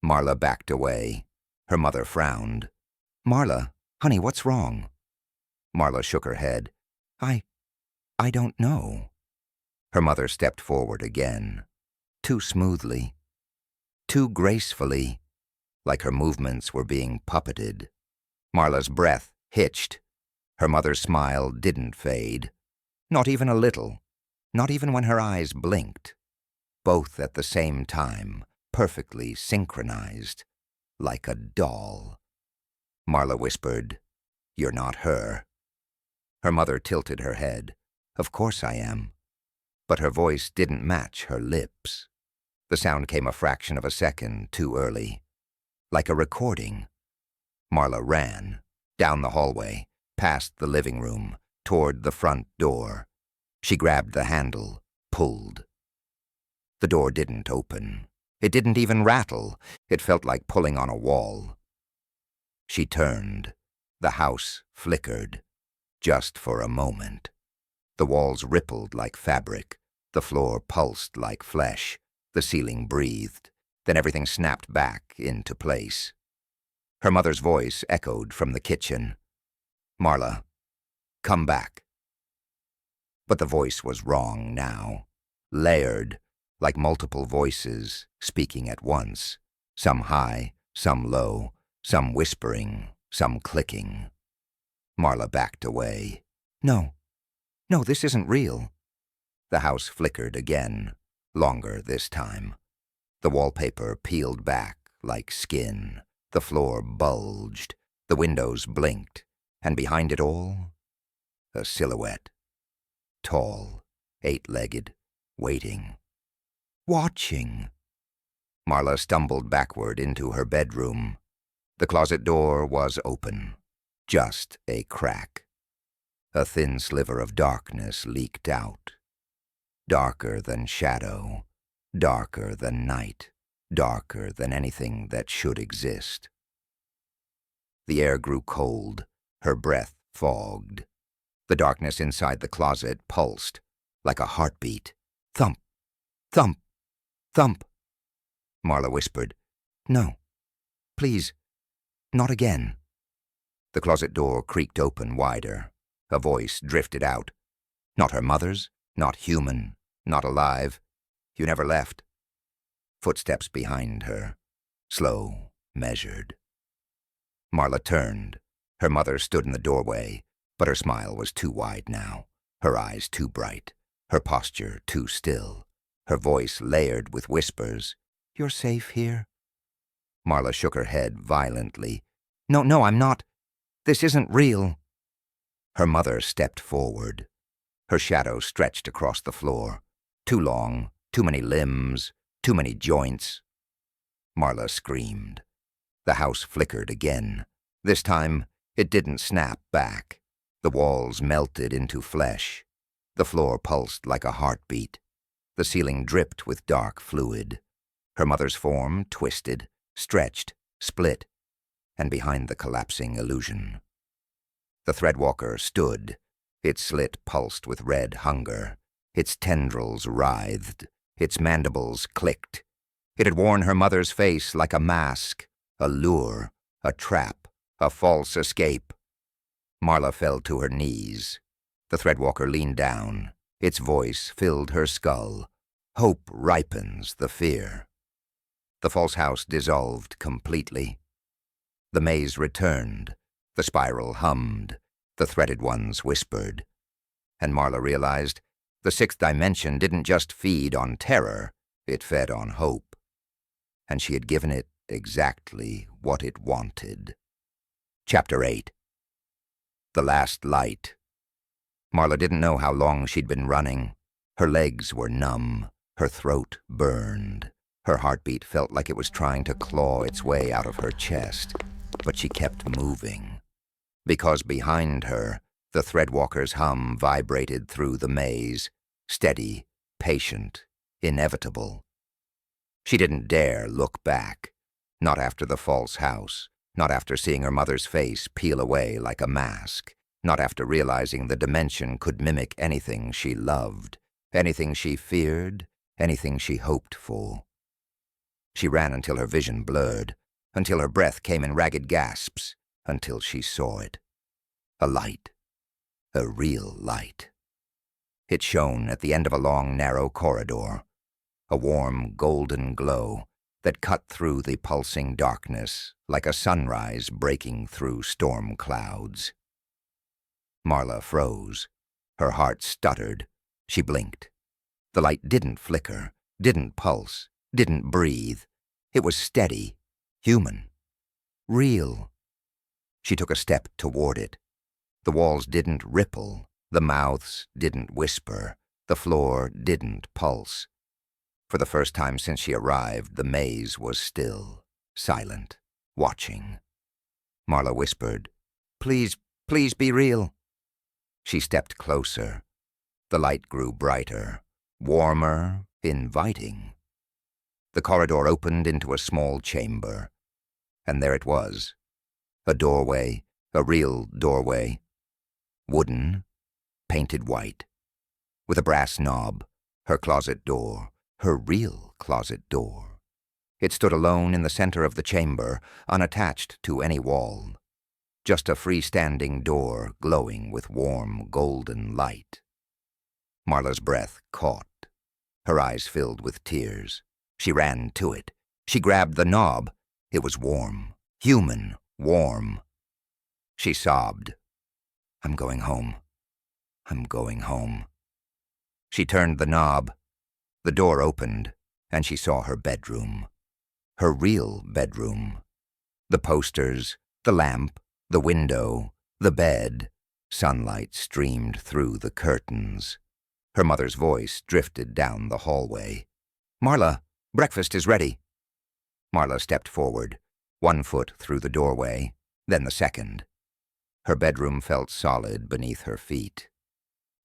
Marla backed away. Her mother frowned. "Marla, honey, what's wrong?" Marla shook her head. I don't know." Her mother stepped forward again, too smoothly, too gracefully, like her movements were being puppeted. Marla's breath hitched. Her mother's smile didn't fade. Not even a little. Not even when her eyes blinked. Both at the same time, perfectly synchronized, like a doll. Marla whispered, "You're not her." Her mother tilted her head. "Of course I am." But her voice didn't match her lips. The sound came a fraction of a second too early. Like a recording. Marla ran, down the hallway, past the living room, toward the front door. She grabbed the handle, pulled. The door didn't open. It didn't even rattle. It felt like pulling on a wall. She turned. The house flickered. Just for a moment. The walls rippled like fabric. The floor pulsed like flesh. The ceiling breathed. Then everything snapped back into place. Her mother's voice echoed from the kitchen. "Marla, come back." But the voice was wrong now. Layered, like multiple voices speaking at once. Some high, some low, some whispering, some clicking. Marla backed away. No, this isn't real." The house flickered again, longer this time. The wallpaper peeled back like skin. The floor bulged. The windows blinked. And behind it all, a silhouette. Tall, 8-legged, waiting. Watching. Marla stumbled backward into her bedroom. The closet door was open. Just a crack. A thin sliver of darkness leaked out. Darker than shadow, darker than night, darker than anything that should exist. The air grew cold, her breath fogged. The darkness inside the closet pulsed, like a heartbeat. Thump, thump, thump. Marla whispered, "No, please, not again." The closet door creaked open wider. A voice drifted out. Not her mother's, not human, not alive. "You never left." Footsteps behind her, slow, measured. Marla turned. Her mother stood in the doorway, but her smile was too wide now, her eyes too bright, her posture too still, her voice layered with whispers. "You're safe here." Marla shook her head violently. No, I'm not. This isn't real." Her mother stepped forward. Her shadow stretched across the floor. Too long, too many limbs, too many joints. Marla screamed. The house flickered again. This time, it didn't snap back. The walls melted into flesh. The floor pulsed like a heartbeat. The ceiling dripped with dark fluid. Her mother's form twisted, stretched, split, and behind the collapsing illusion. The threadwalker stood. Its slit pulsed with red hunger. Its tendrils writhed. Its mandibles clicked. It had worn her mother's face like a mask, a lure, a trap, a false escape. Marla fell to her knees. The threadwalker leaned down. Its voice filled her skull. Hope ripens the fear. The false house dissolved completely. The maze returned. The spiral hummed. The threaded ones whispered. And Marla realized the sixth dimension didn't just feed on terror, it fed on hope. And she had given it exactly what it wanted. Chapter 8. The Last Light. Marla didn't know how long she'd been running. Her legs were numb. Her throat burned. Her heartbeat felt like it was trying to claw its way out of her chest. But she kept moving. Because behind her, the threadwalker's hum vibrated through the maze, steady, patient, inevitable. She didn't dare look back. Not after the false house. Not after seeing her mother's face peel away like a mask. Not after realizing the dimension could mimic anything she loved, anything she feared, anything she hoped for. She ran until her vision blurred, until her breath came in ragged gasps, until she saw it. A light. A real light. It shone at the end of a long, narrow corridor, a warm, golden glow that cut through the pulsing darkness like a sunrise breaking through storm clouds. Marla froze. Her heart stuttered. She blinked. The light didn't flicker, didn't pulse, didn't breathe. It was steady, human, real. She took a step toward it. The walls didn't ripple, the mouths didn't whisper, the floor didn't pulse. For the first time since she arrived, the maze was still, silent, watching. Marla whispered, "Please, please be real." She stepped closer. The light grew brighter, warmer, inviting. The corridor opened into a small chamber, and there it was. A doorway, a real doorway. Wooden, painted white, with a brass knob, her closet door, her real closet door. It stood alone in the center of the chamber, unattached to any wall. Just a freestanding door glowing with warm, golden light. Marla's breath caught. Her eyes filled with tears. She ran to it. She grabbed the knob. It was warm, human, warm. She sobbed. "I'm going home. I'm going home." She turned the knob. The door opened, and she saw her bedroom. Her real bedroom. The posters, the lamp, the window, the bed. Sunlight streamed through the curtains. Her mother's voice drifted down the hallway. "Marla, breakfast is ready." Marla stepped forward, one foot through the doorway, then the second. Her bedroom felt solid beneath her feet.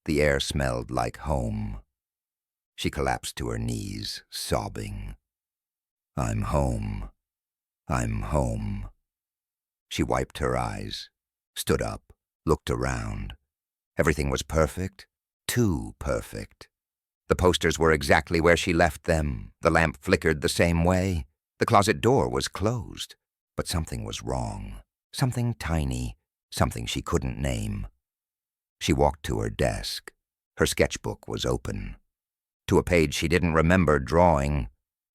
The air smelled like home. She collapsed to her knees, sobbing. "I'm home. I'm home." She wiped her eyes, stood up, looked around. Everything was perfect, too perfect. The posters were exactly where she left them. The lamp flickered the same way. The closet door was closed. But something was wrong. Something tiny. Something she couldn't name. She walked to her desk. Her sketchbook was open. To a page she didn't remember drawing.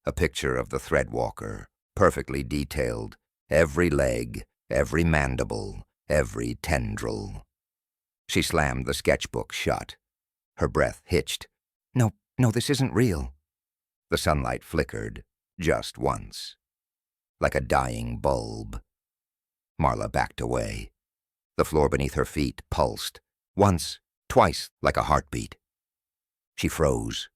A picture of the threadwalker, perfectly detailed. Every leg, every mandible, every tendril. She slammed the sketchbook shut. Her breath hitched. No, this isn't real." The sunlight flickered, just once. Like a dying bulb. Marla backed away. The floor beneath her feet pulsed. Once, twice, like a heartbeat. She froze.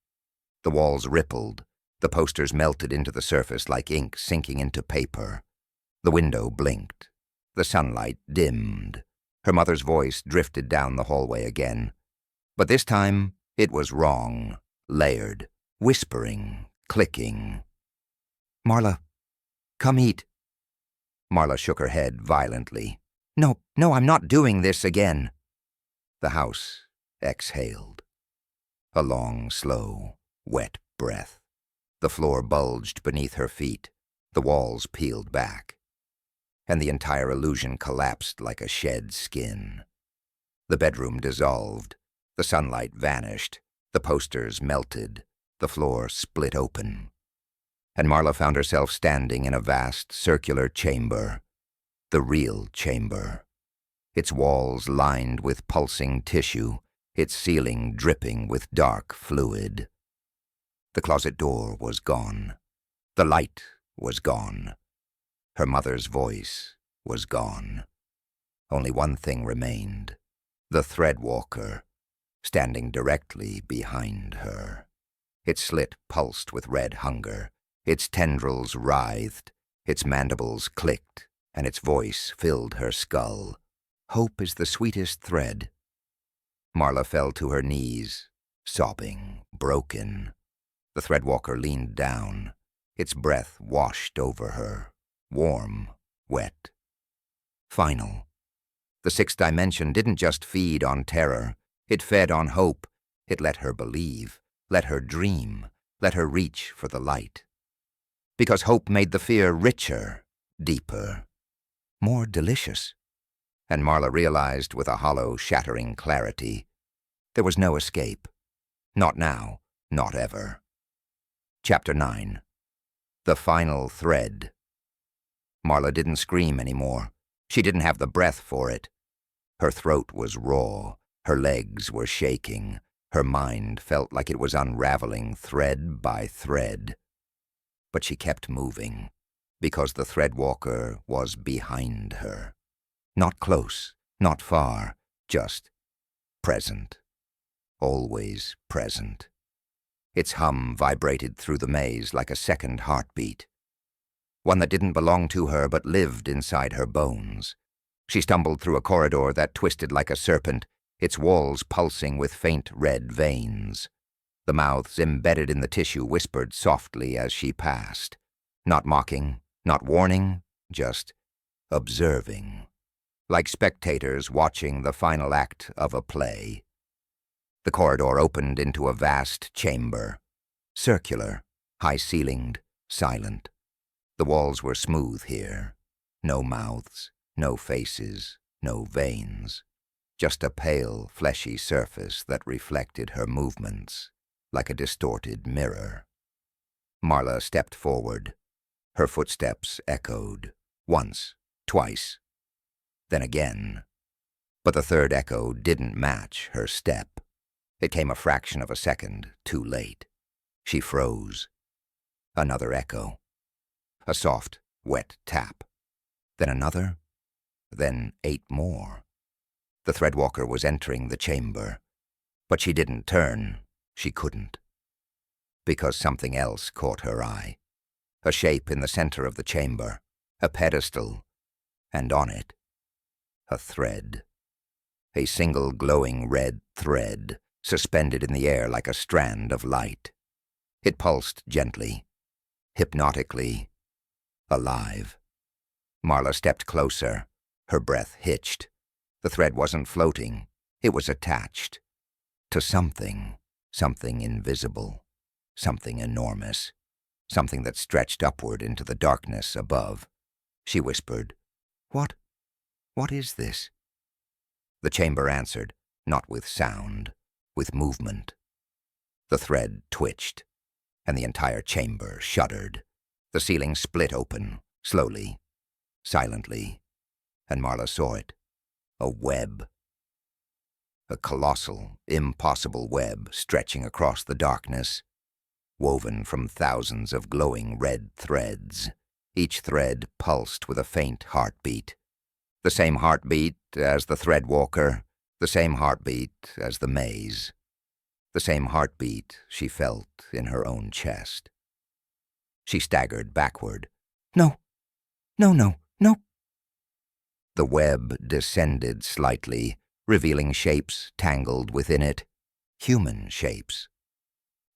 The walls rippled. The posters melted into the surface like ink sinking into paper. The window blinked. The sunlight dimmed. Her mother's voice drifted down the hallway again. But this time, it was wrong, layered, whispering, clicking. "Marla, come eat." Marla shook her head violently. No, I'm not doing this again." The house exhaled. A long, slow, wet breath. The floor bulged beneath her feet. The walls peeled back. And the entire illusion collapsed like a shed skin. The bedroom dissolved. The sunlight vanished. The posters melted. The floor split open. And Marla found herself standing in a vast circular chamber. The real chamber. Its walls lined with pulsing tissue, its ceiling dripping with dark fluid. The closet door was gone. The light was gone. Her mother's voice was gone. Only one thing remained. The threadwalker, standing directly behind her. Its slit pulsed with red hunger. Its tendrils writhed. Its mandibles clicked, and its voice filled her skull. "Hope is the sweetest thread." Marla fell to her knees, sobbing, broken. The threadwalker leaned down. Its breath washed over her, warm, wet. Final. The sixth dimension didn't just feed on terror. It fed on hope. It let her believe, let her dream, let her reach for the light. Because hope made the fear richer, deeper, more delicious. And Marla realized with a hollow, shattering clarity, there was no escape. Not now, not ever. Chapter 9. The Final Thread. Marla didn't scream anymore. She didn't have the breath for it. Her throat was raw. Her legs were shaking. Her mind felt like it was unraveling thread by thread. But she kept moving, because the threadwalker was behind her. Not close, not far, just present. Always present. Its hum vibrated through the maze like a second heartbeat. One that didn't belong to her but lived inside her bones. She stumbled through a corridor that twisted like a serpent, its walls pulsing with faint red veins. The mouths embedded in the tissue whispered softly as she passed. Not mocking, not warning, just observing. Like spectators watching the final act of a play. The corridor opened into a vast chamber. Circular, high-ceilinged, silent. The walls were smooth here. No mouths, no faces, no veins. Just a pale, fleshy surface that reflected her movements, like a distorted mirror. Marla stepped forward. Her footsteps echoed. Once, twice, then again. But the third echo didn't match her step. It came a fraction of a second too late. She froze. Another echo. A soft, wet tap. Then another. Then 8 more. The threadwalker was entering the chamber. But she didn't turn. She couldn't. Because something else caught her eye. A shape in the center of the chamber. A pedestal. And on it, a thread. A single glowing red thread, suspended in the air like a strand of light. It pulsed gently, hypnotically, alive. Marla stepped closer. Her breath hitched. The thread wasn't floating. It was attached. To something. Something invisible. Something enormous. Something that stretched upward into the darkness above. She whispered, What is this? The chamber answered, not with sound, with movement. The thread twitched, and the entire chamber shuddered. The ceiling split open, slowly, silently, and Marla saw it. A web. A colossal, impossible web stretching across the darkness, woven from thousands of glowing red threads. Each thread pulsed with a faint heartbeat. The same heartbeat as the threadwalker, the same heartbeat as the maze. The same heartbeat she felt in her own chest. She staggered backward. No. The web descended slightly, revealing shapes tangled within it. Human shapes.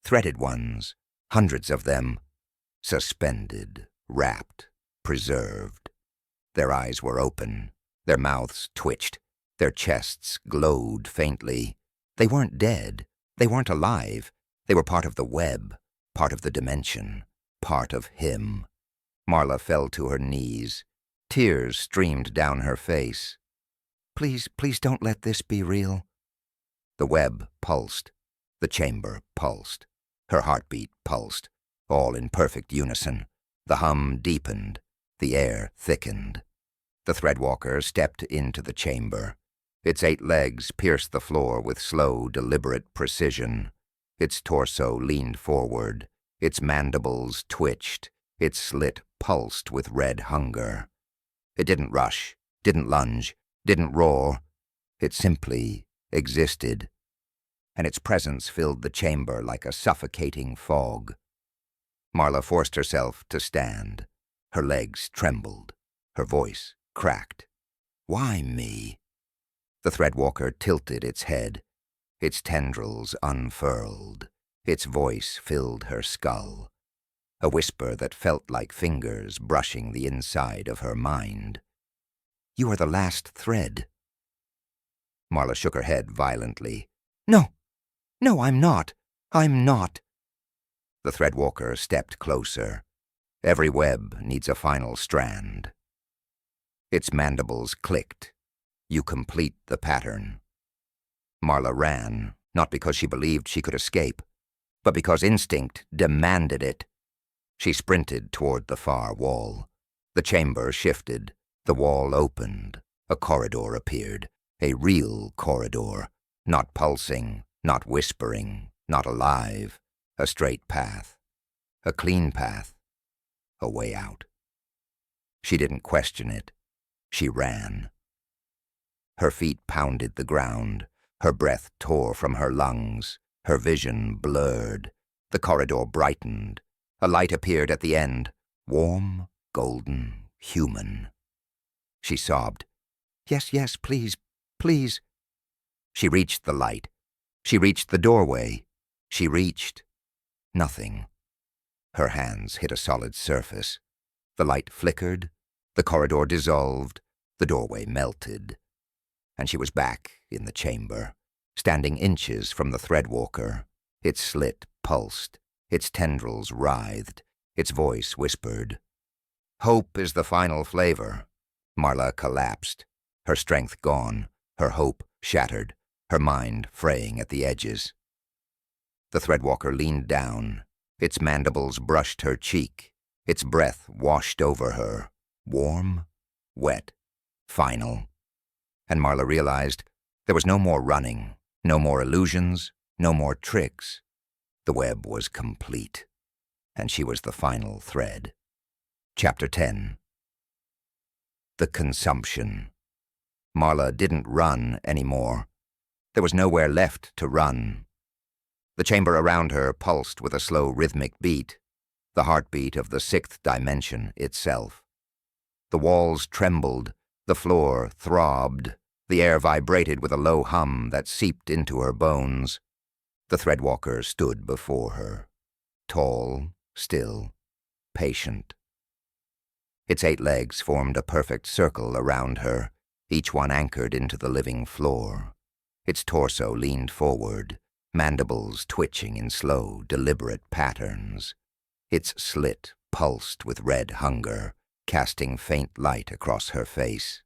Threaded ones, hundreds of them, suspended, wrapped, preserved. Their eyes were open, their mouths twitched, their chests glowed faintly. They weren't dead, they weren't alive. They were part of the web, part of the dimension, part of him. Marla fell to her knees. Tears streamed down her face. Please don't let this be real. The web pulsed. The chamber pulsed. Her heartbeat pulsed, all in perfect unison. The hum deepened. The air thickened. The threadwalker stepped into the chamber. Its 8 legs pierced the floor with slow, deliberate precision. Its torso leaned forward. Its mandibles twitched. Its slit pulsed with red hunger. It didn't rush, didn't lunge, didn't roar. It simply existed. And its presence filled the chamber like a suffocating fog. Marla forced herself to stand. Her legs trembled. Her voice cracked. Why me? The threadwalker tilted its head. Its tendrils unfurled. Its voice filled her skull. A whisper that felt like fingers brushing the inside of her mind. You are the last thread. Marla shook her head violently. No, I'm not. I'm not. The threadwalker stepped closer. Every web needs a final strand. Its mandibles clicked. You complete the pattern. Marla ran, not because she believed she could escape, but because instinct demanded it. She sprinted toward the far wall. The chamber shifted. The wall opened. A corridor appeared. A real corridor. Not pulsing, not whispering, not alive. A straight path. A clean path. A way out. She didn't question it. She ran. Her feet pounded the ground. Her breath tore from her lungs. Her vision blurred. The corridor brightened. A light appeared at the end. Warm, golden, human. She sobbed. "Yes, yes, please, please." She reached the light. She reached the doorway. She reached nothing. Her hands hit a solid surface. The light flickered. The corridor dissolved. The doorway melted. And she was back in the chamber, standing inches from the threadwalker. Its slit pulsed. Its tendrils writhed. Its voice whispered. "Hope is the final flavor." Marla collapsed. Her strength gone. Her hope shattered. Her mind fraying at the edges. The threadwalker leaned down. Its mandibles brushed her cheek. Its breath washed over her. Warm, wet, final. And Marla realized there was no more running, no more illusions, no more tricks. The web was complete, and she was the final thread. Chapter 10. The consumption. Marla didn't run anymore. There was nowhere left to run. The chamber around her pulsed with a slow rhythmic beat, the heartbeat of the sixth dimension itself. The walls trembled, the floor throbbed, the air vibrated with a low hum that seeped into her bones. The threadwalker stood before her, tall, still, patient. Its 8 legs formed a perfect circle around her, each one anchored into the living floor. Its torso leaned forward, mandibles twitching in slow, deliberate patterns. Its slit pulsed with red hunger, casting faint light across her face.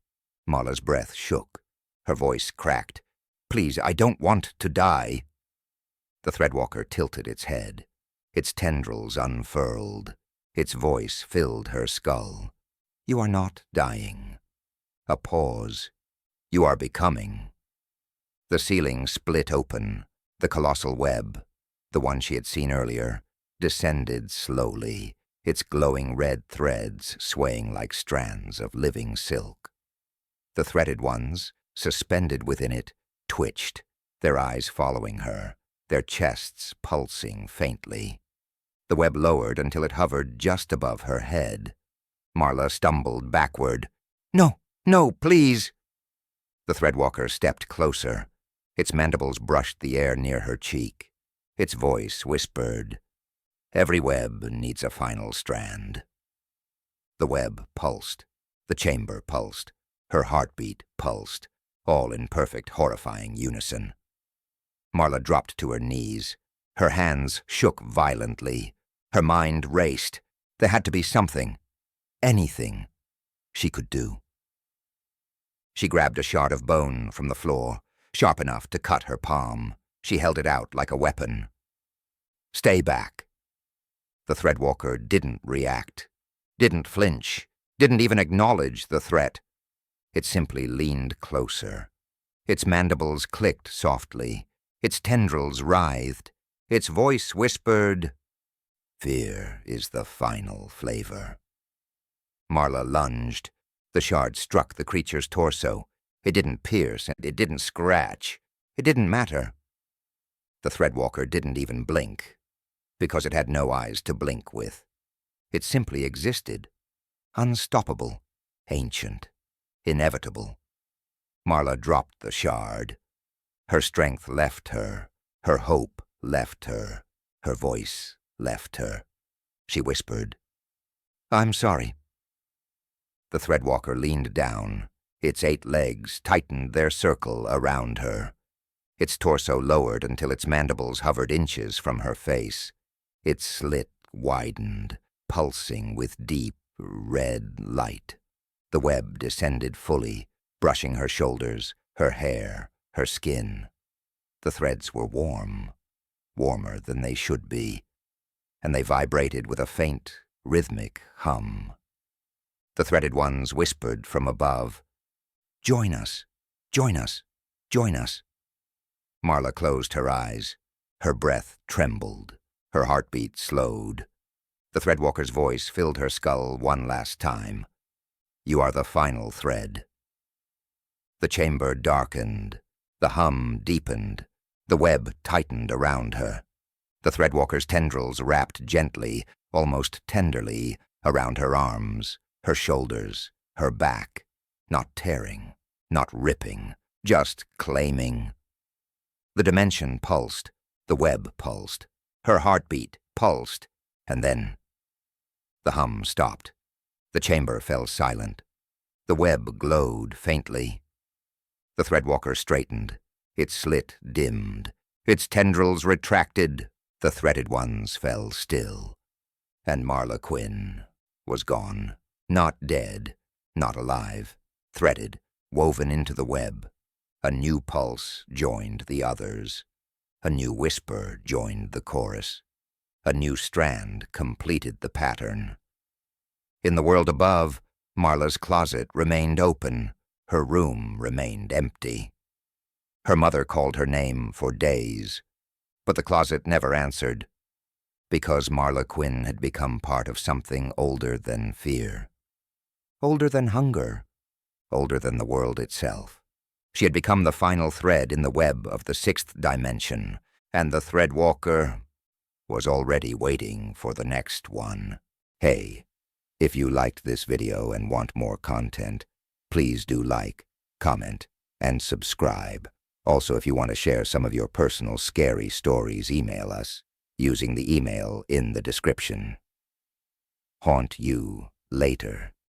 Marla's breath shook. Her voice cracked. "Please, I don't want to die." The threadwalker tilted its head. Its tendrils unfurled. Its voice filled her skull. "You are not dying." A pause. "You are becoming." The ceiling split open. The colossal web, the one she had seen earlier, descended slowly, its glowing red threads swaying like strands of living silk. The threaded ones, suspended within it, twitched, their eyes following her, their chests pulsing faintly. The web lowered until it hovered just above her head. Marla stumbled backward. "No, no, please!" The threadwalker stepped closer. Its mandibles brushed the air near her cheek. Its voice whispered, "Every web needs a final strand." The web pulsed. The chamber pulsed. Her heartbeat pulsed, all in perfect, horrifying unison. Marla dropped to her knees. Her hands shook violently. Her mind raced. There had to be something, anything, she could do. She grabbed a shard of bone from the floor, sharp enough to cut her palm. She held it out like a weapon. "Stay back." The threadwalker didn't react, didn't flinch, didn't even acknowledge the threat. It simply leaned closer. Its mandibles clicked softly. Its tendrils writhed. Its voice whispered, "Fear is the final flavor." Marla lunged. The shard struck the creature's torso. It didn't pierce, and it didn't scratch. It didn't matter. The threadwalker didn't even blink, because it had no eyes to blink with. It simply existed, unstoppable, ancient, inevitable. Marla dropped the shard. Her strength left her. Her hope left her. Her voice left her. She whispered, "I'm sorry." The threadwalker leaned down. Its 8 legs tightened their circle around her. Its torso lowered until its mandibles hovered inches from her face. Its slit widened. pulsing with deep, red light. The web descended fully, brushing her shoulders, her hair, her skin. The threads were warm, warmer than they should be, and they vibrated with a faint, rhythmic hum. The threaded ones whispered from above, "Join us, join us, join us." Marla closed her eyes. Her breath trembled. Her heartbeat slowed. The threadwalker's voice filled her skull one last time. "You are the final thread." The chamber darkened. The hum deepened. The web tightened around her. The threadwalker's tendrils wrapped gently, almost tenderly, around her arms, her shoulders, her back, not tearing, not ripping, just claiming. The dimension pulsed. The web pulsed. Her heartbeat pulsed. And then the hum stopped. The chamber fell silent. The web glowed faintly. The threadwalker straightened. Its slit dimmed. Its tendrils retracted. The threaded ones fell still. And Marla Quinn was gone. Not dead, not alive. Threaded, woven into the web. A new pulse joined the others. A new whisper joined the chorus. A new strand completed the pattern. In the world above, Marla's closet remained open. Her room remained empty. Her mother called her name for days, but the closet never answered, because Marla Quinn had become part of something older than fear. Older than hunger. Older than the world itself. She had become the final thread in the web of the sixth dimension, and the threadwalker was already waiting for the next one. Hey, if you liked this video and want more content, please do like, comment, and subscribe. Also, if you want to share some of your personal scary stories, email us using the email in the description. Haunt you later.